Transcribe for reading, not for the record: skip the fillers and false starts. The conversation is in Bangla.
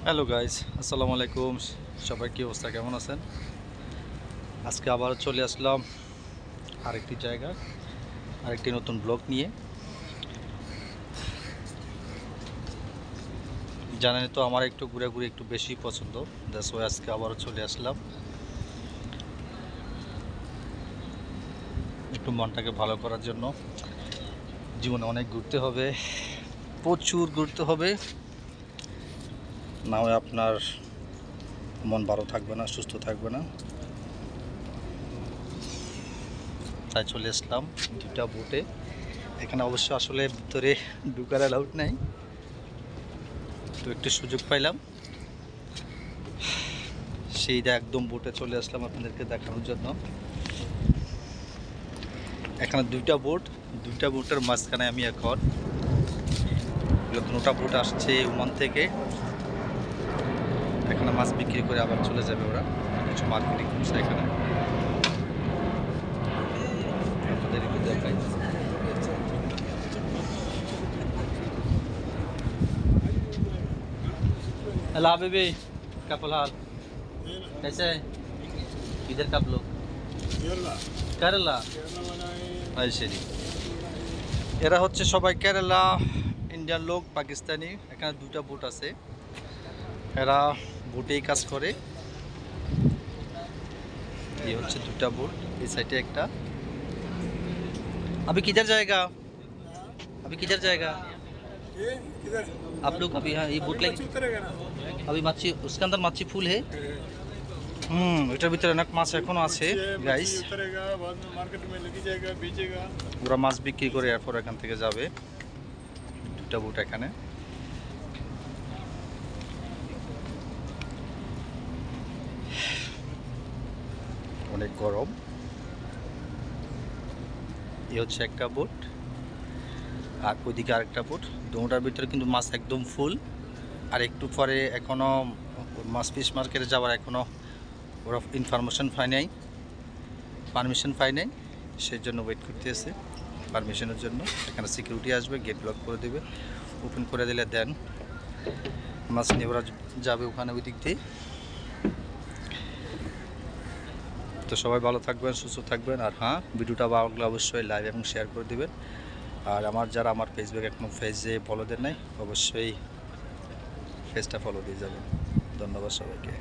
হ্যালো গাইস, আসসালামু আলাইকুম। সবাই কি অবস্থা, কেমন আছেন? আজকে আবারও চলে আসলাম আরেকটি জায়গা, আরেকটি নতুন ব্লগ নিয়ে। জানেন তো আমার একটু ঘুরাঘুরি একটু বেশি পছন্দ। দ্যাটস ওয়াই আজকে আবারও চলে আসলাম, একটু মনটাকে ভালো করার জন্য। জীবনে অনেক ঘুরতে হবে, প্রচুর ঘুরতে হবে, না হয় আপনার মন ভালো থাকবে না, সুস্থ থাকবে না। তাই চলে আসলাম দুটা বোটে। এখানে অবশ্য আসলে ভিতরে ঢুকার অ্যালাউড নেই, তো একটু সুযোগ পাইলাম, সেইটা একদম বোটে চলে আসলাম আপনাদেরকে দেখানোর জন্য। এখানে দুইটা বোটের মাঝখানে আমি এখন। নতুনটা বোট আসছে ওমান থেকে, এখানে মাছ বিক্রি করে আবার চলে যাবে ওরা, কিছু মার্কেটিং করছে এখানে, আপনাদের একটু দেখাই। हेलो बेबी, क्या फिलहाल कैसे है? इधर कब लोग কেরালা। এই শরি, এরা হচ্ছে সবাই কেরালা, ইন্ডিয়ান লোক, পাকিস্তানি। এখানে দুটা বোট আছে, এরা বোটেই কাজ করে। এই হচ্ছে দুটা বোট, এই সাইডে একটা। अभी किधर जाएगा? अभी किधर जाएगा ये किधर आप लोग? अभी हाँ ये बोट अभी लेके मच्छी उतरेगा ना अभी मच्छी, उसके अंदर मच्छी फुल है। এটার ভিতরে অনেক মাছ এখনো আছে গাইস। मच्छी उतरेगा बाद में मार्केट में लेके जाएगा बेचेगा। ওরা মাছ বিক্রি করে এরপর এখান থেকে যাবে। দুটা বোট এখানে। অনেক গরম। এই হচ্ছে একটা বোট, আর ওইদিকে আরেকটা বোট। দুটার ভিতরে কিন্তু মাছ একদম ফুল। আর একটু পরে এখনো মাছ ফিশ মার্কেটে যাওয়ার এখনো ওরা ইনফরমেশন পায় নাই, পারমিশন পায় নাই, সেই জন্য ওয়েট করতে আছে পারমিশনের জন্য। এখানে সিকিউরিটি আসবে, গেট ব্লক করে দেবে, ওপেন করে দিলে দেন মাছ নিয়ে ওরা যাবে ওখানে ওই দিক দিয়ে। তো সবাই ভালো থাকবেন, সুস্থ থাকবেন। আর হ্যাঁ, ভিডিওটা ভালো লাগলে অবশ্যই লাইক এবং শেয়ার করে দেবেন। আর যারা আমার ফেসবুক এখনো পেজে ফলো দেন নাই, অবশ্যই পেজটা ফলো দিয়ে যাবেন। ধন্যবাদ সবাইকে।